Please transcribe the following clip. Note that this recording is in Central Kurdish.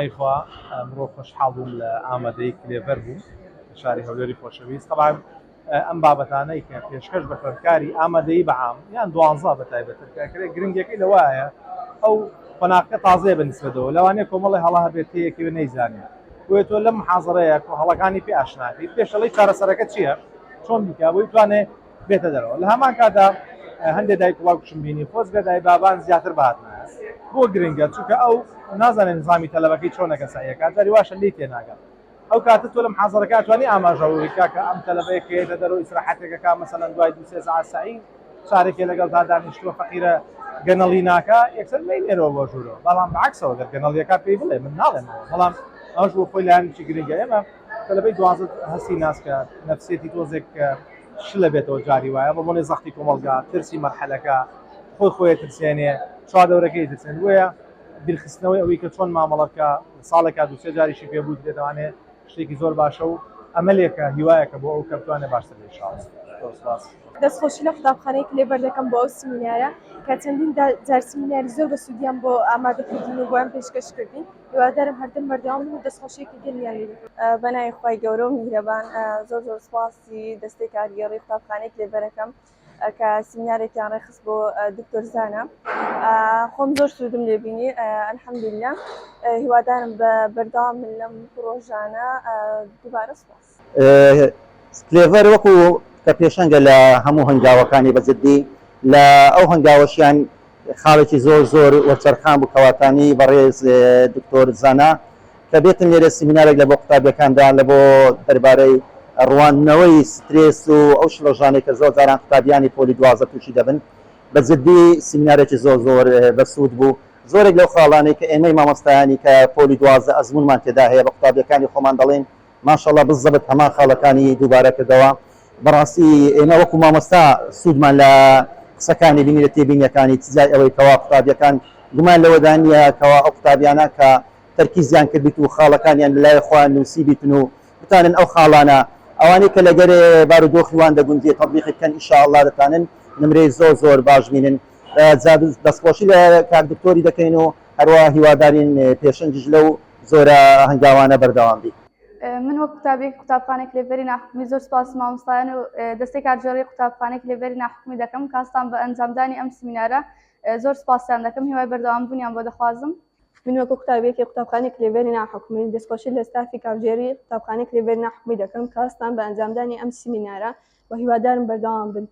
مایخوا مرۆ خۆشحاڵ بووم لە ئامادەی کلێڤەر بوو شاری هەولێری خۆشەویست. طبعا ئەم بابەتانەی کە پێشکەش بە خوێندکاری ئامادەیی بەعام یان 12 بە تایبەتکرێ گرنگەکەی لەوایە ئەو قۆناغەکە تازەیە بەنسبەتەوە لەوانەیە کۆمەڵی هەڵا هەبێت هەیەکی نەیزانێت بۆیە تۆ لەم محاضرەیە هەڵەکانی پێ ئاشناکەیت پێشەڵی چارەسەرەکە چییە چۆن بیکا بۆی توانێت بێتە دەرەوە. لە هەمان کاتا هەندێک دایک وڵاوکشم بینی خۆزگە دای بابان زیاتر بهاتنایە بۆ گرنگە چونکە ئەو نازانێت نظامی تەلەبەکەی چۆنەکە سایەکات دەری واشە لی تێناگات ئەو کاتە تۆ لە محاضرەکە توانی ئاماژەوەی کاکە ئەم تەلەبەیە کێتە دەرەوە ئیسراحەتێکەکە مەسەلەن دوای 2-3 ساعت سعی چارێکی لەگەڵ تا دانیشتووە فەقیرە گەنەڵی ناکە یەکسەر مێنێرەوە بۆ ژوورەوە بەڵام بەعکسەوە گەر گەنەڵیەکە پێی بڵێ من ناڵێمەوە بەڵام ئەوش بۆ خۆی لایەنێکی گرنگە ئێمە تەلەبەی 12 هەستی ناسکە نەفسێتی تۆزێک شلە بێتەوە جاری وایە بە بۆنێ زەختی کۆمەڵگا ترسی مەرحەلەکە خۆی ترسێنێ چوادەورەکەی ترسێن وەیە بیرخستنەوەی ئەوەی کە چۆن مامەڵەکە ساڵێکا 2-3 جاریشی پێبوو دێتوانێت شتێکی زۆر باشە و ئەمەلێکە هیوایەکە بۆ ئەو کە بتوانێت باشتر بێت ئینشاڵڵا. دەستخۆشی لە قوتابخانەی کلێڤەر دەکەم بۆ ئەو سیمینارە کە چەندین جار سیمیناری زۆر بە سوودیان بۆ ئامادەکردین و بۆیان پێشکەش کردین هیوادارم هەردەم بەردەوام بن و دەستخۆشیێکی گەلیان لێ بەناوی خی گەورە و میهرەبان زۆر سوپاسی دەستەی کاریگەڕی قوتابخانەی کلێڤەرەکەم کە سیمینارێکیان ڕێخست بۆ دکتۆر زانە خۆم زۆر سوودم لێبینی ئەلحەمدولیلا هیوادارم بە بەردەوام من لەم پرۆژانە دووبارە سوپاس. کلێڤەر وەکو کە پێشەنگە لە هەموو هەنگاوەکانی بەجددی لە ئەو هەنگاوەشیان خاڵێکی زۆر وەرچەرخان بوو کەواتانی بەڕێز دکتۆر زانا کە بێتن لێرە سیمینارێک لە بۆ قوتابیەکاندا لە بۆ دەربارەی ڕواننەوەی سترێس و ئەو شڵەژانێک کە زۆر جاران قوتابیانی پۆلی 12 تووشی دەبن بەجددی سیمینارێکی زۆر بەسوود بوو. زۆرێک لەو خاڵانەی کە ئێمەی مامۆستایانی کە پۆلی 12 ئەزمونمان تێدا هەیە بە قوتابیەکانی خۆمان دەڵێن ماشەڵڵا بزەبت هەمان خاڵەکانی دووبارە کردەوە. بەڕاستی ئێمە وەکو مامۆستا سوودمان لە قسەکانی بینی لە تێبینیەکانی تیزای ئەوەی کەوا قوتابیەکان گومان لەوەدانە کەوا ئەو قوتابیانە کە تەرکیزیان کردیت و خاڵەکانیان لەلای خۆیان نووسی بیتن و بتانن ئەو خاڵانە ئەوانەی کە لەگەرێ بارودۆخیوان دەگوندێت تەطبیقی بکەن ئینشاءالله دەتانن نمرەی زۆر باش بینن. دەستخۆشی لە کاک دکتۆری دەکەین و هەروە هیوادارین پێشەنگیش لەو زۆرە هەنگاوانە بەردەوام بێت. من وەک قوتابێک قوتابخانەی کلێڤەری ناحکومی زۆر سوپاس مامۆستایان و دەستەی کارژێڕی قوتابخانەی کلێڤەری ناحکومی دەکەم کاستان بە ئەنجامدانی ئەم سیمینارە زۆر سوپاسیان دەکەم هیوای بەردەوام بوونیان بۆ دەخوازم. من وەکو قوتابێکی قوتابخانەی کلێڤەری ناحکومی دەستخۆشی لە ستافی کارژێری قوتابخانەی کلێڤەری ناحکومی دەکەم کاستان بە ئەنجامدانی ئەم سیمینارە و هیوادارم بەردەوام بن.